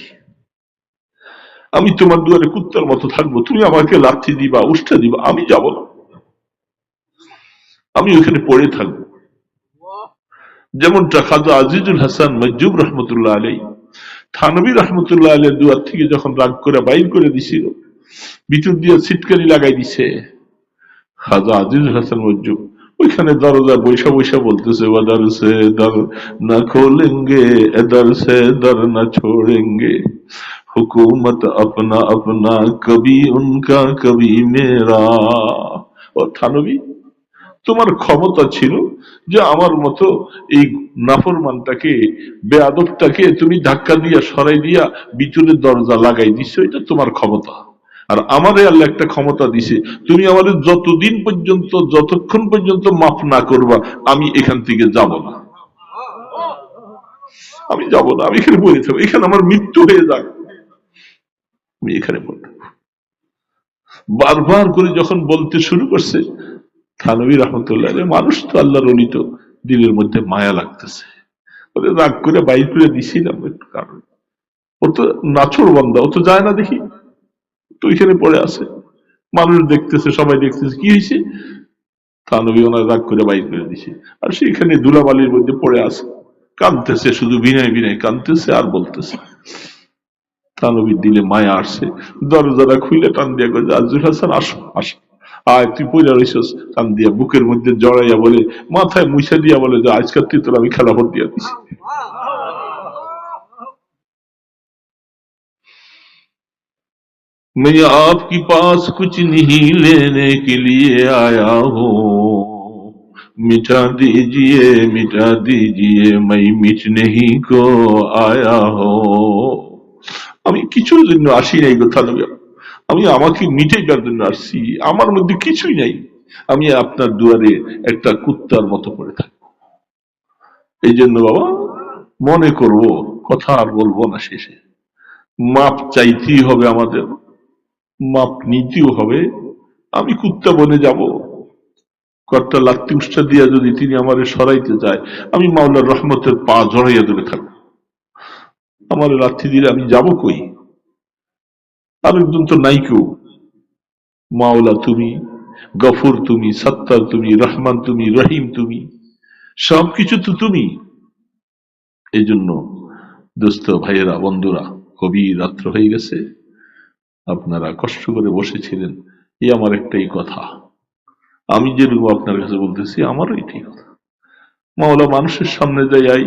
আমি তোমার দুয়ারে কুত্তার মতো থাকবো, তুমি আমাকে লাথি দিবা, উষ্টা দিবা, আমি যাব না, আমি ওখানে পড়ে থাকবো। যেমনটা খাজা আজিজুল হাসান মজুব রহমতুল্লাহ আলাই থানবী রহমতুল্লাহ আলের দুয়ার থেকে যখন রাগ করে বাইর করে দিছিল, ভিতর দিয়ে ছিটকারি লাগাই দিছে, খাজা আজিজুল হাসান মজুব ওইখানে দরজা বৈশা বৈশা বলতেছে, ওয়াদার সে দর না খোলেঙ্গে, এদর সে দর না ছোড়েঙ্গে, हुकूमत अपना अपना कभी उनका कभी मेरा। ও থানবী, তোমার ক্ষমতা ছিল যে আমার মতো এই নাফরমানটাকে, বেয়াদবটাকে তুমি ধাক্কা দিয়া সরাই দিয়া ভিতরের দরজা লাগাই দিছো, এটা তোমার ক্ষমতা। আর আমারে আল্লাহ একটা ক্ষমতা দিছে, তুমি আমাদের যতদিন পর্যন্ত, যতক্ষণ পর্যন্ত মাফ না করবা, আমি এখান থেকে যাব না, আমি যাব না, আমি এখানে বলে থাকবো, এখানে আমার মৃত্যু হয়ে যাক, আমি এখানে বলবো। বারবার করে যখন বলতে শুরু করছে, থানবী রহমতুল্লাহ, মানুষ তো আল্লাহর ওলি, তো দিলের মধ্যে মায়া লাগতেছে, ওরে রাগ করে বাইর করে দিছিলাম একটু কারণ, ও তো নাছর বান্দা, ও তো যায় না দেখি, তো ওইখানে পড়ে আছে, মানুষ দেখতেছে, সবাই দেখতেছে, কি হয়েছে? থানবী ওনার রাগ করে বাইর করে দিছে, আর সেইখানে ধুলাবালির মধ্যে পড়ে আছে, কাঁদতেছে, শুধু বিনয় বিনয় কাঁদতেছে আর বলতেছে। থানবীর দিলে মায়া আসছে, দরজাটা খুলে টান দিয়া করে, আজিজুল হাসান আসো আসো, আয় তুই পয়লা রইছস, টান দিয়া বুকের মধ্যে জড়াইয়া বলে, মাথায় মুছা দিয়া বলে যে আজকাল তুই তোর আমি খেলাফত দিয়া দিছি। मैं आपके पास कुछ नहीं लेने के लिए आया हूँ, मिटा दीजिए मैं मिटने ही को आया हूँ। আমি কিছুর জন্য আসি নাই গো থানবী, আমি আমাকে মিটাইবার জন্য আসছি, আমার মধ্যে কিছুই নাই, আমি আপনার দুয়ারে একটা কুত্তার মতো পড়ে থাকবো। এই জন্য বাবা, মনে করব, কথা আর বলবো না, শেষে মাপ চাইতেই হবে আমাদের, মাপ নিতেও হবে। আমি কুত্তা বনে যাব, কর্তা লাত্তি উষ্ঠা দিয়া যদি তিনি আমারে সরাইতে যায়, আমি মাওলার রহমতের পা জড়াইয়া ধরে থাকবো, আমার লাথি দিলে আমি যাব কই? আরেকজন তো নাই কেউ, মাওলা তুমি, গফুর তুমি, সত্তার তুমি, রহমান তুমি, রহিম তুমি, সবকিছু তো তুমি। এই জন্য দোস্ত ভাইয়েরা, বন্ধুরা, গভীর রাত্র হয়ে গেছে, আপনারা কষ্ট করে বসেছিলেন, এই আমার একটাই কথা, আমি যেরকম আপনার কাছে বলতেছি, আমারও এটাই কথা। মাওলা মানুষের সামনে যাই,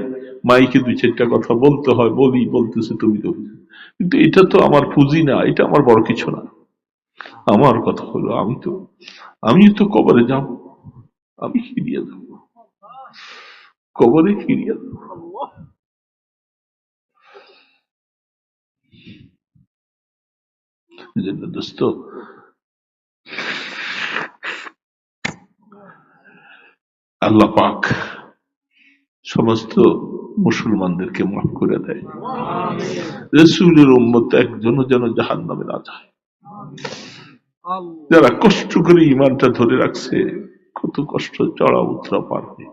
মাইকে দুই চারটা কথা বলতে হয়, বলি, বলতেছে তুমি তো, কিন্তু এটা তো আমার পুঁজি না, এটা আমার বড় কিছু না। আমার কথা হলো, আমি তো কবরে যাব, আমি ফিরিয়ে যাব, কবরে ফিরিয়ে যাব। এই জন্য দোস্ত, আল্লাহ পাক সমস্ত মুসলমানদেরকে মাফ করে দেয়, রসুলের উম্মত একজনও যেন জাহান্নামে না যায়। যারা কষ্ট করে ইমানটা ধরে রাখছে, কত কষ্ট চড়া উতরা পার হয়ে,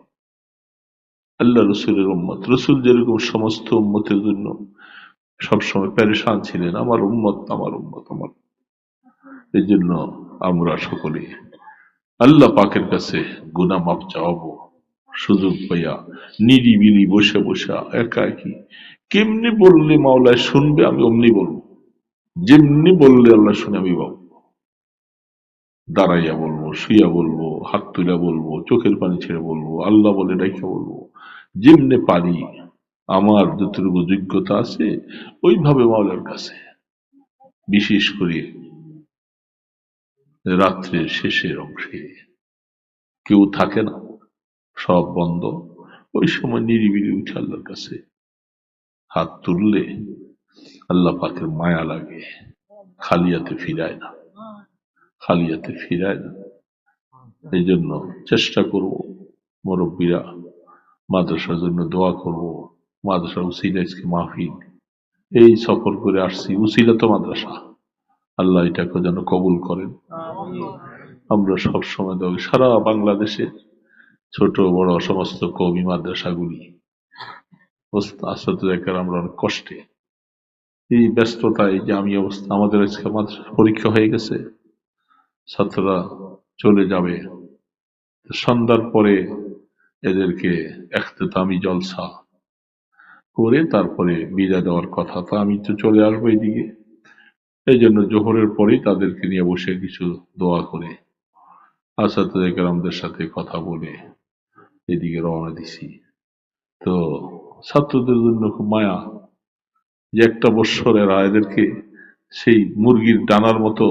আল্লাহ রসুলের উম্মত, রসুল যেরকম সমস্ত উম্মতের জন্য সবসময় পেরেশান ছিলেন, আমার উম্মত, আমার উম্মত, আমার। এই জন্য আমরা সকলে আল্লাহ পাকের কাছে গুনাহ মাফ চাওয়াবো, সুযোগ পাইয়া নিরিবিলি বসে বসে একাকি, কেমনি বললে মাওলায় শুনবে, আমি অমনি বলবো, যেমনি বললে আল্লাহ শুনে আমি বলবো, দাঁড়াইয়া বলবো, শুইয়া বলবো, হাত তুলে বলবো, চোখের পানি ছেড়ে বলবো, আল্লাহ বলে ডাইকা বলবো, যেমনে পারি, আমার যতটুকু যোগ্যতা আছে ওইভাবে মাওলার কাছে। বিশেষ করে রাত্রের শেষের অংশে কেউ থাকে না, সব বন্ধ, ওই সময় নিরিবিলি উঠে আল্লাহর কাছে হাত তুললে আল্লাহ পাকের মায়া লাগে, খালিয়াতে ফিরায় না, খালিয়াতে ফিরায় না। এই জন্য চেষ্টা করব, মুরব্বীরা মাদ্রাসার জন্য দোয়া করব। মাদ্রাসা উসিলা আজকে মাহফিল, এই সফর করে আসছি, উসিলা তো মাদ্রাসা, আল্লাহ এটাকে যেন কবুল করেন। আমরা সবসময় দেব সারা বাংলাদেশে ছোট বড় সমস্ত কওমি মাদ্রাসাগুলি আসলে আমরা অনেক কষ্টে, এই ব্যস্ততা, এই যে আমি অবস্থা, আমাদের আজকে মাদ্রাসা পরীক্ষা হয়ে গেছে, ছাত্ররা চলে যাবে, সন্ধ্যার পরে এদেরকে ইখতিতামি জলসা করে তারপরে বিদায় দেওয়ার কথা। তো আমি তো চলে আসবো এইদিকে, এই জন্য জোহরের পরেই তাদেরকে নিয়ে বসে কিছু দোয়া করে আসাদে কেরামদের সাথে কথা বলে এদিকে রওনা দিছি। তো ছাত্রদের জন্য খুব মায়া যে একটা বৎসর এরা এদেরকে সেই মুরগির ডানার মতো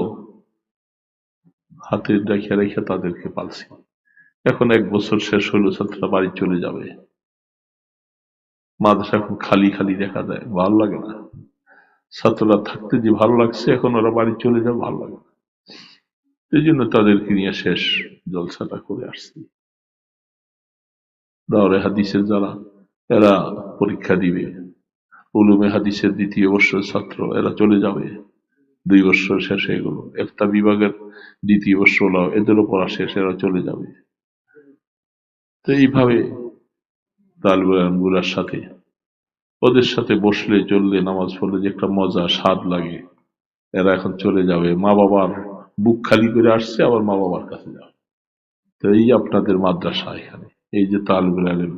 হাতে রেখে রেখে তাদেরকে পালছি। এখন 1 বছর শেষ হলো, ছাত্ররা বাড়ি চলে যাবে, মাদ্রাসা এখন খালি খালি দেখা যায়, ভালো লাগে না। ছাত্ররা থাকতে যে ভালো লাগছে, এখন ওরা বাড়ি চলে যাবে, ভালো লাগে না। এই জন্য তাদেরকে নিয়ে শেষ জলসাটা করে আসছি। দাওরে হাদিসের যারা এরা পরীক্ষা দিবে, উলুমে হাদিসের 2য় বর্ষের ছাত্র এরা চলে যাবে, 2 বছর শেষ হয়ে গেল। একটা বিভাগের 2য় বর্ষ হলো, এদেরও পড়া শেষ, এরা চলে যাবে। তো এইভাবে তালিবে ইলমগুলোর সাথে, ওদের সাথে বসলে চললে নামাজ পড়লে যে একটা মজা স্বাদ লাগে, এরা এখন চলে যাবে, মা বাবার বুক খালি করে আসছে, আবার মা বাবার কাছে যাবে। তো এই আপনাদের মাদ্রাসা, এখানে এই যে তালিবে ইলম,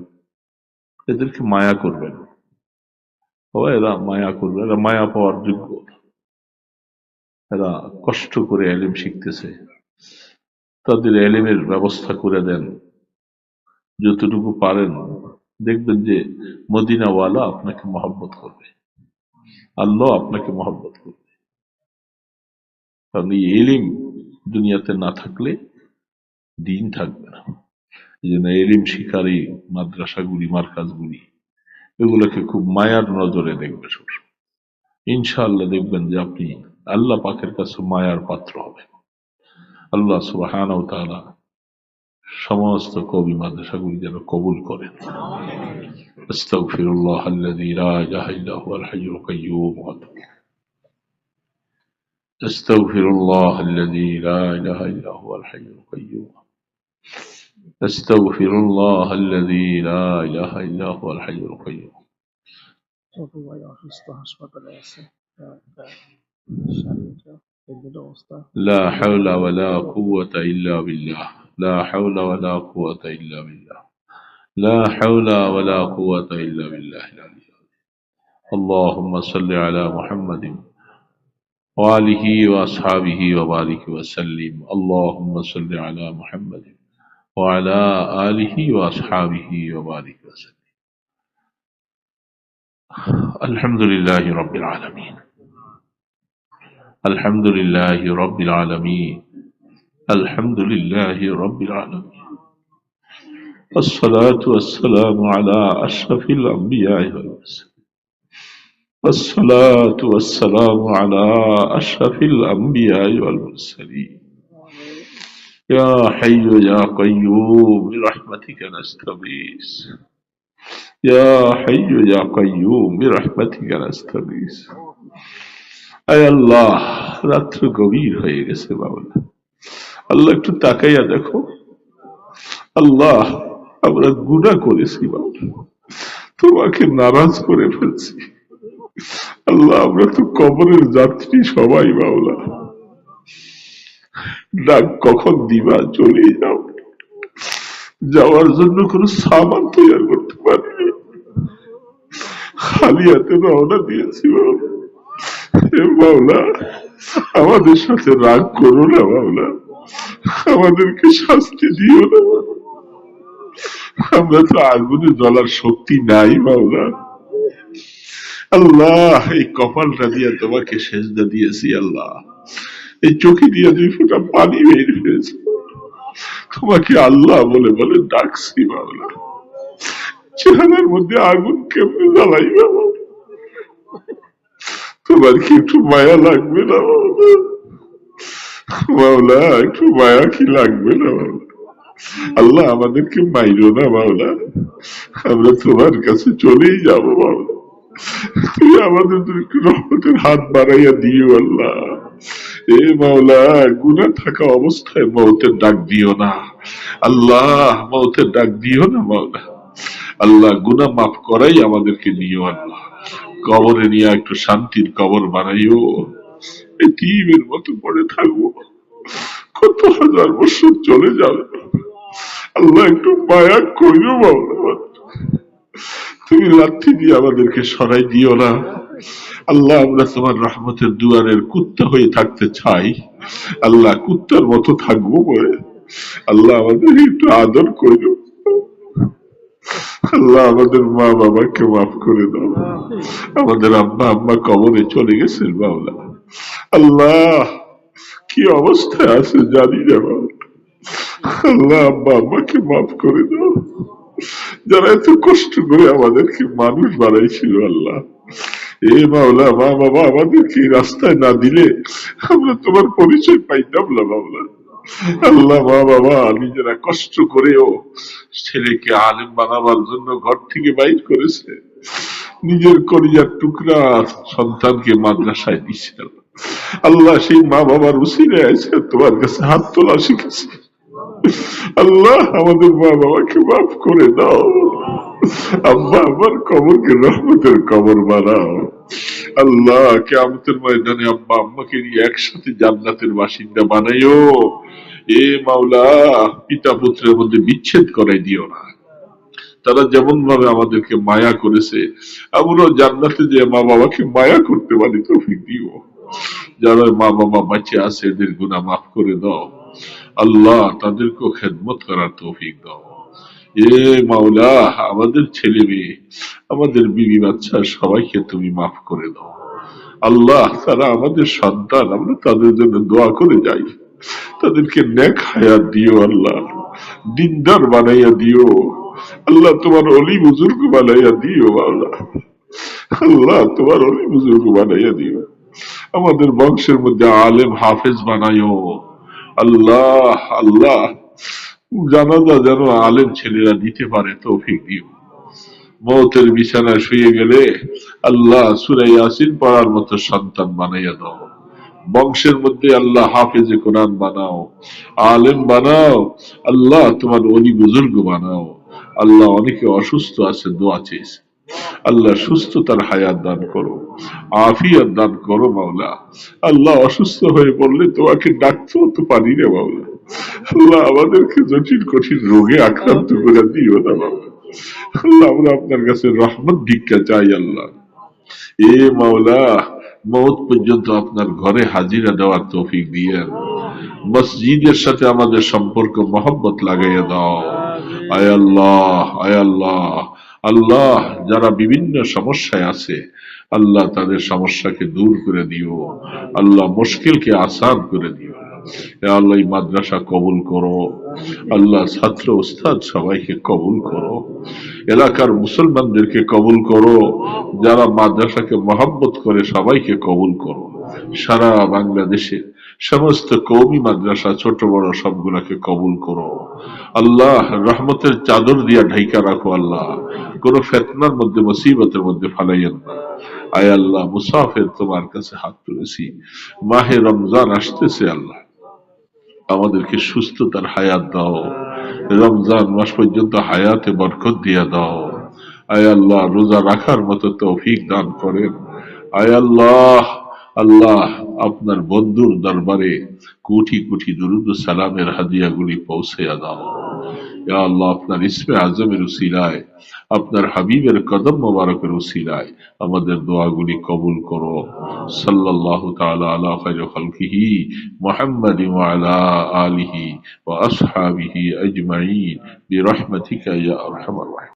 এদেরকে মায়া করবেন, এরা মায়া করবে, এরা মায়া পাওয়ার যোগ্য, এরা কষ্ট করে এলিম শিখতেছে, তাদের এলিমের ব্যবস্থা করে দেন যতটুকু পারেন। দেখবেন যে মদিনাওয়ালা আপনাকে মহব্বত করবে, আল্লাহ আপনাকে মহব্বত করবে। কারণ এই এলিম দুনিয়াতে না থাকলে দিন থাকবে না। এই জন্য এলিম শিখার এই মাদ্রাসাগুলি, মার্কাজগুলি, এগুলোকে খুব মায়ার নজরে দেখবে সবসময়। ইনশাআল্লাহ দেখবেন যে আপনি আল্লাহ পাকের কাছে মায়ার পাত্র হবেন। আল্লাহ সুবহানাহু ওয়া তাআলা সমস্ত কওমি মাদ্রাসাগুলি যেন কবুল করেন। আস্তাগফিরুল্লাহাল্লাযী লা ইলাহা ইল্লা হুয়াল হাইয়ুল কাইয়্যুম। আস্তাগফিরুল্লাহাল্লাযী লা ইলাহা ইল্লা হুয়াল হাইয়ুল কাইয়্যুম। আস্তাগফিরুল্লাহাল্লাযী লা ইলাহা ইল্লা হুয়াল হাইয়ুল কাইয়্যুম। ছোট ভাই অসুস্থ, হাসপাতালে আছে, শারীরিক এদের অবস্থা। লা হাওলা ওয়ালা কুওয়াতা ইল্লা বিল্লাহ, লা হাওলা ওয়ালা কুওয়াতা ইল্লা বিল্লাহ, লা হাওলা ওয়ালা কুওয়াতা ইল্লা বিল্লাহিল আলিয়্যিল আযীম। আল্লাহুম্মা সাল্লি আলা মুহাম্মাদিন ওয়া আলিহি ওয়া আসহাবিহি ওয়া বারিক ওয়া সাল্লিম। আল্লাহুম্মা সাল্লি আলা মুহাম্মাদিন ওয়া আলা আলিহি ওয়া আসহাবিহি ওয়া বারিক ওয়া সাল্লিম। আলহামদুলিল্লাহি রাব্বিল আলামিন, আলহামদুলিল্লাহি রাব্বিল আলামিন, আলহামদুলিল্লাহি রাব্বিল আলামিন। الصلاة والسلام على أشرف الأنبياء والمرسلين، الصلاة والسلام على أشرف الأنبياء والمرسلين. يا حي يا قيوم برحمتك نستغيث، يا حي يا قيوم برحمتك نستغيث. আয় আল্লাহ, রাত্র গভীর হয়ে গেছে বাবা, আল্লাহ একটু তাকাইয়া দেখো। আল্লাহ, আমরা গুনাহ করেছি বাবা, তোমাকে নারাজ করে ফেলছি। আল্লাহ, আমরা তো কবরের যাত্রী সবাই বাউলা, ডাক কখন দিবা, চলে যাও। যাওয়ার জন্য কোনো সামান তৈরি করতে পারিনি, খালি হাতে রওনা দিয়েছি বাউলা। বাউলা, আমাদের সাথে রাগ করো না বাউলা, আমাদেরকে শাস্তি দিও না, আমরা তো আগুনে জ্বলার শক্তি নাই বাউলা। আল্লাহ, এই কপালটা দিয়ে তোমাকে সেজদা দিয়েছি আল্লাহ, এই চোখে দিয়ে 2 ফোঁটা পানি বের হয়েছে, তোমাকে আল্লাহ বলে বলে ডাকছি বাউলা। চেহারার মধ্যে আগুন কেমনে জ্বালাই বাবা, তোমার কি একটু মায়া লাগবে না মাওলা? মাওলা একটু মায়া কি লাগবে না মাওলা? আল্লাহ আমাদেরকে মাইরো না মাওলা, আমরা তোমার কাছে চলেই যাবো মাওলা। তুমি আমাদের জন্য একটু রহমতের হাত বাড়াইয়া দিও আল্লাহ। এ মাওলা, গুনাহ থাকা অবস্থায় মৌতের ডাক দিও না আল্লাহ, মৌতের ডাক দিও না মাওলা। আল্লাহ গুনাহ মাফ করাই আমাদেরকে নিও আল্লাহ। কবরে নিয়ে একটু শান্তির কবর বানাইও, এতিমের মতো পড়ে থাকবো, কত হাজার বছর চলে যাবে। আল্লাহ একটু মায়া কইরো মাওলা, তুমি লাথি দিয়ে আমাদেরকে সরাই দিও না আল্লাহ। আমরা তোমার রহমতের দুয়ারের কুত্তা হয়ে থাকতে চাই আল্লাহ, কুত্তার মতো থাকবো বলে আল্লাহ আমাদের একটু আদর করো আল্লাহ। আমাদের মা বাবাকে মাফ করে দাও, আমাদের আব্বা আম্মা কবরে চলে গেছেন বাবা আল্লাহ, কি অবস্থায় আছে জানি না বাবা। আল্লাহ আব্বা আম্মাকে মাফ করে দাও, যারা এত কষ্ট করে আমাদেরকে মানুষ বানাইছিল আল্লাহ। এ মাওলা, মা বাবা আমাদেরকে রাস্তায় না দিলে আমরা তোমার পরিচয় পাইতাম না মাওলা। আল্লাহ মা বাবা নিজেরা কষ্ট করেও ছেলেকে আলেম বানাবার জন্য ঘর থেকে বাইর করেছে, নিজের কলিজার টুকরা সন্তানকে মাদ্রাসায় দিচ্ছে আল্লাহ। সেই মা বাবার উসিলায় আছে তোমার কাছে হাত তোলা শিখেছে আল্লাহ। আমাদের মা বাবাকে মাফ করে দাও আব্বা আমার কবরকে রহমতের কবর বানাও আল্লাহ। কিয়ামতের ময়দানে আব্বা আম্মাকে নিয়ে একসাথে জান্নাতের বাসিন্দা বানাইও। এ মাওলা, পিতা পুত্রের মধ্যে বিচ্ছেদ করাই দিও না। তারা যেমন ভাবে আমাদেরকে মায়া করেছে, আমরাও জান্নাতে যে মা বাবাকে মায়া করতে পারি তৌফিক দিও। যারা মা বাবা বাঁচে আছে এদের গুনাহ মাফ করে দাও আল্লাহ, তাদেরকেও খেদমত করার তৌফিক দাও। এ মাওলা, আমাদের ছেলে মেয়ে, আমাদের বিবি বাচ্চা সবাইকে তুমি মাফ করে দাও আল্লাহ। তারা আমাদের সন্তান, আমরা তাদের জন্য দোয়া করে যাই, তাদেরকে নেক হায়াত দিও আল্লাহ, দিনদার বানাইয়া দিও আল্লাহ। তোমার অলি বুজুর্গ বানাইয়া দিও আল্লাহ, আল্লাহ তোমার অলি বুজুর্গ বানাইয়া দিও। আমাদের বংশের মধ্যে আলেম হাফেজ বানাইও আল্লাহ। আল্লাহ জানাজা যেন আলেম ছেলেরা দিতে পারে তৌফিক দিও। মৌতের বিছানায় শুয়ে গেলে আল্লাহ সূরা ইয়াসিন পড়ার মতো সন্তান বানাইয়া দাও। বংশের মধ্যে আল্লাহ হাফেজে কোরআন বানাও, আলেম বানাও আল্লাহ, তোমার অলি বুজুর্গ বানাও আল্লাহ। অনেকে অসুস্থ আছে, দোয়া চেয়েছে আল্লাহ, সুস্থতার হায়াত দান করো, আফিয়াত দান করো মাওলা। আল্লাহ অসুস্থ হয়ে পড়লে তোমাকে ডাকতেও তো পারি রে মাওলা। আল্লাহ আমাদেরকে জটিল কঠিন রোগে আক্রান্ত করে দিও না মাওলা। আল্লাহ আমরা আপনার কাছে রহমত ভিক্ষা চাই আল্লাহ। এ মাওলা, মৌত পর্যন্ত আপনার ঘরে হাজিরা দেওয়ার তৌফিক দিয়েন। মসজিদের সাথে আমাদের সম্পর্ক মহব্বত লাগাইয়া দাও আয় আল্লাহ। আয় আল্লাহ, আল্লাহ যারা বিভিন্ন সমস্যায় আছে আল্লাহ, তাদের সমস্যাকে দূর করে দিও আল্লাহ, মুশকিলকে আসান করে দিও আল্লাহ। এই মাদ্রাসা কবুল করো আল্লাহ, ছাত্র উস্তাদ সবাইকে কবুল করো, এলাকার মুসলমানদেরকে কবুল করো, যারা মাদ্রাসাকে মহব্বত করে সবাইকে কবুল করো। সারা বাংলাদেশে সমস্ত কওমি মাদ্রাসা ছোট বড় সবগুলাকে কবুল করো আল্লাহ। রহমতের চাদর দিয়া ঢাইকা রাখো আল্লাহ, কোন ফিতনার মধ্যে মুসিবতের মধ্যে ফালাইয়েন না আয় আল্লাহ। মুসাফির তোমার কাছে হাত তুলেছি, মাহে রমজান আসতেছে আল্লাহ, আমাদেরকে সুস্থতার হায়াত দাও, রমজান মাস পর্যন্ত হায়াতে বরকত দিয়া দাও আয় আল্লাহ। রোজা রাখার মতো তৌফিক দান করেন আয় আল্লাহ। আল্লাহ আপনার বন্ধুর দরবারে কোটি কোটি দুরুদ ও সালামের হাদিয়াগুলি পৌঁছাইয়া দাও ইয়া আল্লাহ। আপনার ইসমে আজমের উসিলায়, আপনার হাবিবের কদম মোবারকের উসিলায় আমাদের দোয়াগুলি কবুল করো। সাল্লাল্লাহু তাআলা আলা খায়রি খালকিহি মুহাম্মাদিন ওয়া আলা আলিহি ওয়া আসহাবিহি আজমাইন বিরহমাতিকা ইয়া আরহামার রাহিমিন।